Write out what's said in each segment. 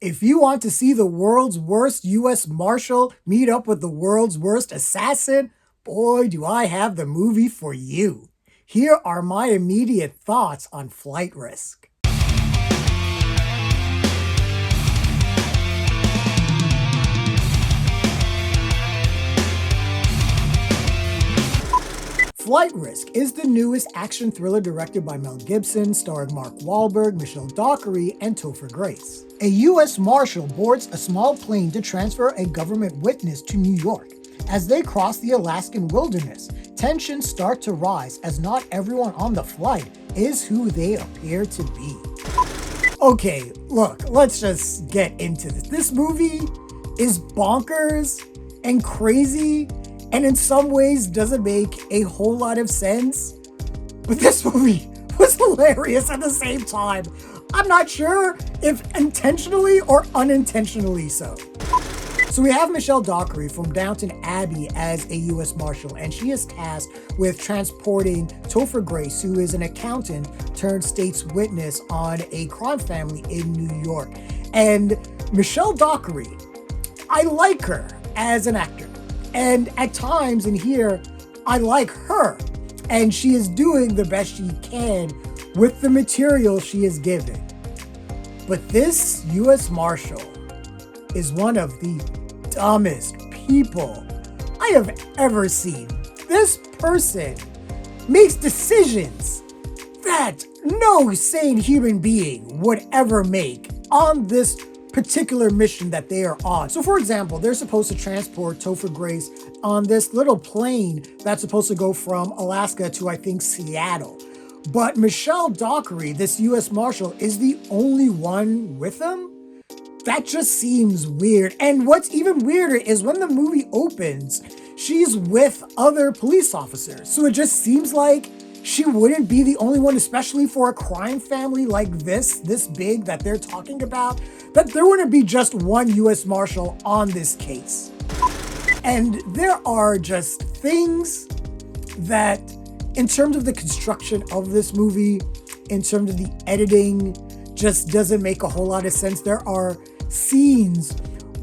If you want to see the world's worst U.S. Marshal meet up with the world's worst assassin, boy, do I have the movie for you. Here are my immediate thoughts on Flight Risk. Flight Risk is the newest action thriller directed by Mel Gibson, starring Mark Wahlberg, Michelle Dockery, and Topher Grace. A U.S. Marshal boards a small plane to transfer a government witness to New York. As they cross the Alaskan wilderness, tensions start to rise as not everyone on the flight is who they appear to be. Okay, look, let's just get into this. This movie is bonkers and crazy, and in some ways doesn't make a whole lot of sense. But this movie was hilarious at the same time. I'm not sure if intentionally or unintentionally so. So we have Michelle Dockery from Downton Abbey as a U.S. Marshal, and she is tasked with transporting Topher Grace, who is an accountant turned state's witness on a crime family in New York. And Michelle Dockery, I like her as an actor. And at times in here, I like her. And she is doing the best she can with the material she is given. But this U.S. Marshal is one of the dumbest people I have ever seen. This person makes decisions that no sane human being would ever make on this particular mission that they are on. So for example, they're supposed to transport Topher Grace on this little plane that's supposed to go from Alaska to, I think, Seattle. But Michelle Dockery, this U.S. Marshal, is the only one with them? That just seems weird. And what's even weirder is when the movie opens, she's with other police officers. So it just seems like she wouldn't be the only one, especially for a crime family like this big that they're talking about, that there wouldn't be just one U.S. Marshal on this case. And there are just things that, in terms of the construction of this movie, in terms of the editing, just doesn't make a whole lot of sense. There are scenes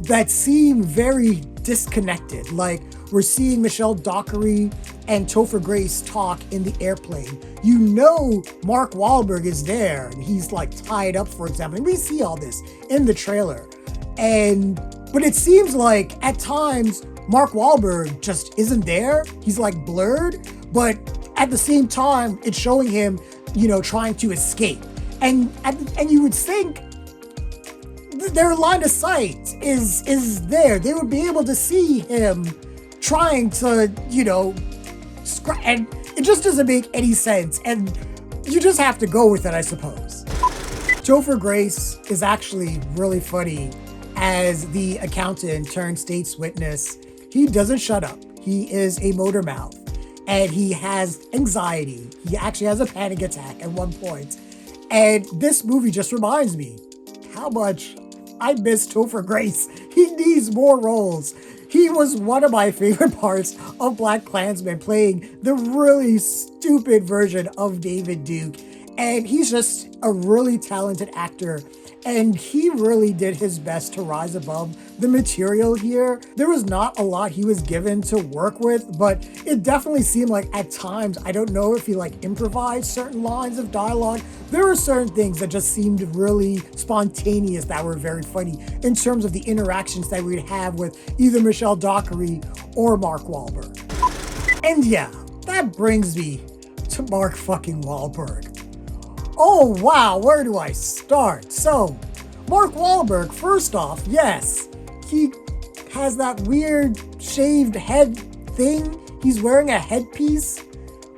that seem very disconnected. Like we're seeing Michelle Dockery and Topher Grace talk in the airplane. You know Mark Wahlberg is there and he's like tied up, for example. And we see all this in the trailer. But it seems like at times Mark Wahlberg just isn't there. He's like blurred, but at the same time, it's showing him, trying to escape. And you would think their line of sight is there. They would be able to see him trying to, and it just doesn't make any sense. And you just have to go with it, I suppose. Topher Grace is actually really funny as the accountant turned state's witness. He doesn't shut up. He is a motor mouth and he has anxiety. He actually has a panic attack at one point. And this movie just reminds me how much I miss Topher Grace. He needs more roles. He was one of my favorite parts of BlacKkKlansman, playing the really stupid version of David Duke. And he's just a really talented actor. And he really did his best to rise above the material here. There was not a lot he was given to work with, but it definitely seemed like at times, I don't know if he improvised certain lines of dialogue. There were certain things that just seemed really spontaneous that were very funny in terms of the interactions that we'd have with either Michelle Dockery or Mark Wahlberg. And yeah, that brings me to Mark fucking Wahlberg. Oh wow, where do I start? So, Mark Wahlberg, first off, yes, he has that weird shaved head thing. He's wearing a headpiece.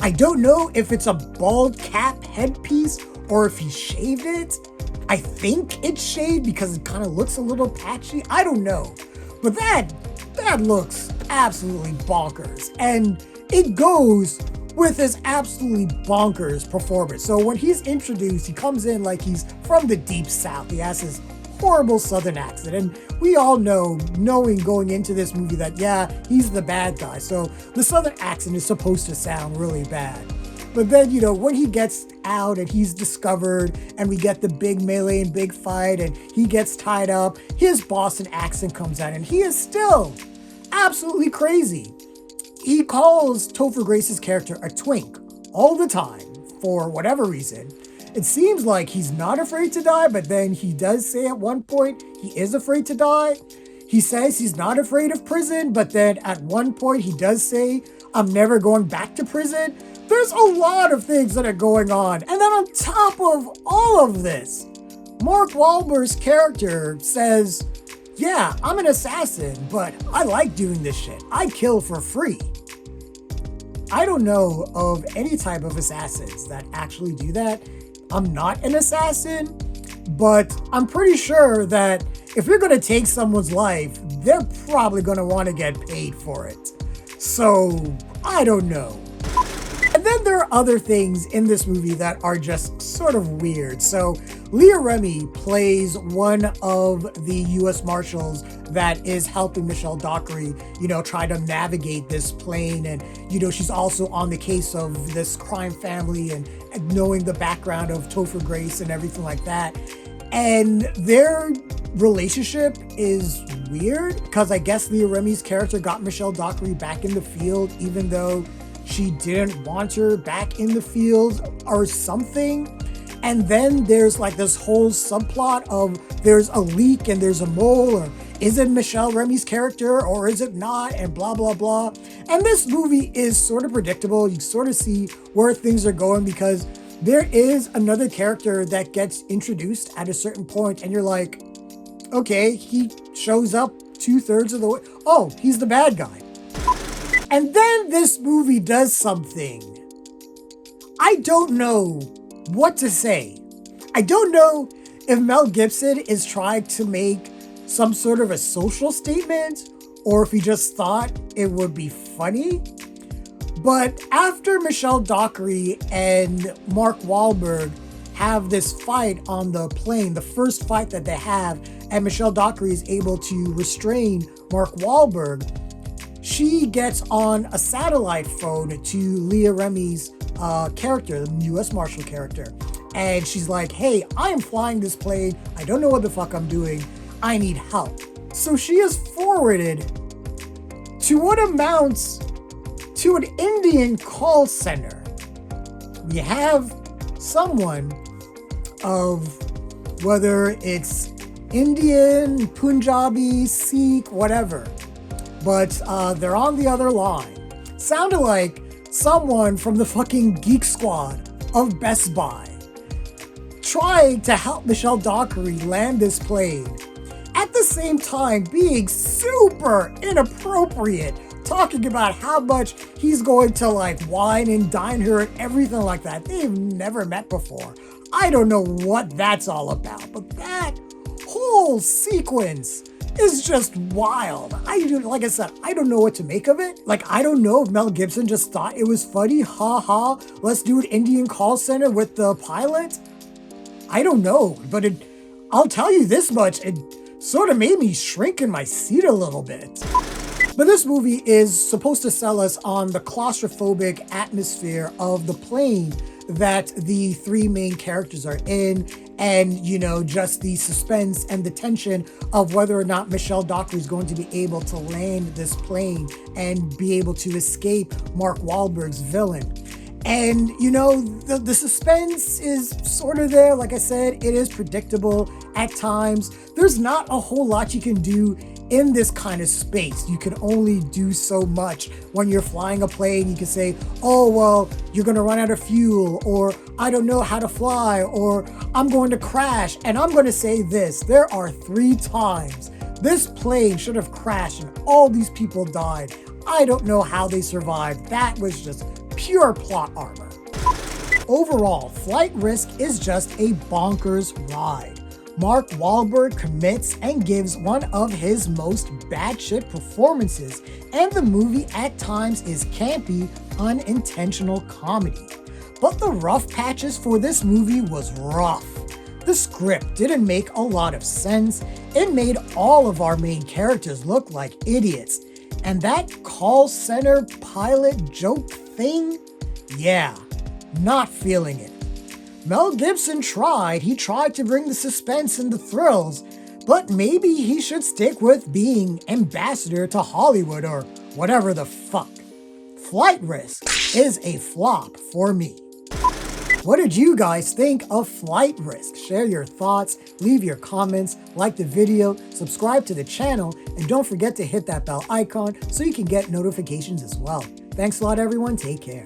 I don't know if it's a bald cap headpiece or if he shaved it. I think it's shaved because it kind of looks a little patchy. I don't know. But that looks absolutely bonkers. And it goes with his absolutely bonkers performance. So when he's introduced, he comes in like he's from the deep south. He has his horrible southern accent. And we all know, knowing going into this movie that, yeah, he's the bad guy. So the southern accent is supposed to sound really bad. But then, when he gets out and he's discovered and we get the big melee and big fight and he gets tied up, his Boston accent comes out and he is still absolutely crazy. He calls Topher Grace's character a twink all the time for whatever reason. It seems like he's not afraid to die, but then he does say at one point he is afraid to die. He says he's not afraid of prison, but then at one point he does say, I'm never going back to prison. There's a lot of things that are going on. And then on top of all of this, Mark Wahlberg's character says, yeah, I'm an assassin, but I like doing this shit. I kill for free. I don't know of any type of assassins that actually do that. I'm not an assassin, but I'm pretty sure that if you're going to take someone's life, they're probably going to want to get paid for it. So, I don't know. And then there are other things in this movie that are just sort of weird. So, Leah Remini plays one of the U.S. Marshals that is helping Michelle Dockery, try to navigate this plane. And, she's also on the case of this crime family and knowing the background of Topher Grace and everything like that. And their relationship is weird because I guess Leah Remini's character got Michelle Dockery back in the field, even though she didn't want her back in the field or something. And then there's like this whole subplot of there's a leak and there's a mole, or is it Michelle Remini's character or is it not, and blah, blah, blah. And this movie is sort of predictable. You sort of see where things are going because there is another character that gets introduced at a certain point and you're like, okay, he shows up 2/3 of the way. Oh, he's the bad guy. And then this movie does something. I don't know what to say. I don't know if Mel Gibson is trying to make some sort of a social statement or if he just thought it would be funny. But after Michelle Dockery and Mark Wahlberg have this fight on the plane, the first fight that they have, and Michelle Dockery is able to restrain Mark Wahlberg, she gets on a satellite phone to Leah Remini's character, the U.S. Marshal character. And she's like, hey, I am flying this plane. I don't know what the fuck I'm doing. I need help. So she is forwarded to what amounts to an Indian call center. We have someone of whether it's Indian, Punjabi, Sikh, whatever, but they're on the other line. Sounded like someone from the fucking Geek Squad of Best Buy trying to help Michelle Dockery land this plane, at the same time being super inappropriate, talking about how much he's going to like wine and dine her and everything like that. They've never met before. I don't know what that's all about, but that whole sequence is just wild. Like I said, I don't know what to make of it. Like, I don't know if Mel Gibson just thought it was funny. Ha ha, let's do an Indian call center with the pilot. I don't know, but I'll tell you this much, it sort of made me shrink in my seat a little bit. But this movie is supposed to sell us on the claustrophobic atmosphere of the plane that the three main characters are in, and, just the suspense and the tension of whether or not Michelle Dockery is going to be able to land this plane and be able to escape Mark Wahlberg's villain. And, the suspense is sort of there. Like I said, it is predictable at times. There's not a whole lot you can do in this kind of space. You can only do so much. When you're flying a plane, you can say, oh, well, you're going to run out of fuel, or I don't know how to fly, or I'm going to crash. And I'm going to say this, there are 3 times this plane should have crashed and all these people died. I don't know how they survived. That was just pure plot armor. Overall, Flight Risk is just a bonkers ride. Mark Wahlberg commits and gives one of his most batshit performances, and the movie at times is campy, unintentional comedy. But the rough patches for this movie was rough. The script didn't make a lot of sense. It made all of our main characters look like idiots. And that call center pilot joke thing? Yeah, Not feeling it. Mel Gibson tried. He tried to bring the suspense and the thrills, but maybe he should stick with being ambassador to Hollywood or whatever the fuck. Flight Risk is a flop for me. What did you guys think of Flight Risk? Share your thoughts, leave your comments, like the video, subscribe to the channel, and don't forget to hit that bell icon so you can get notifications as well. Thanks a lot, everyone. Take care.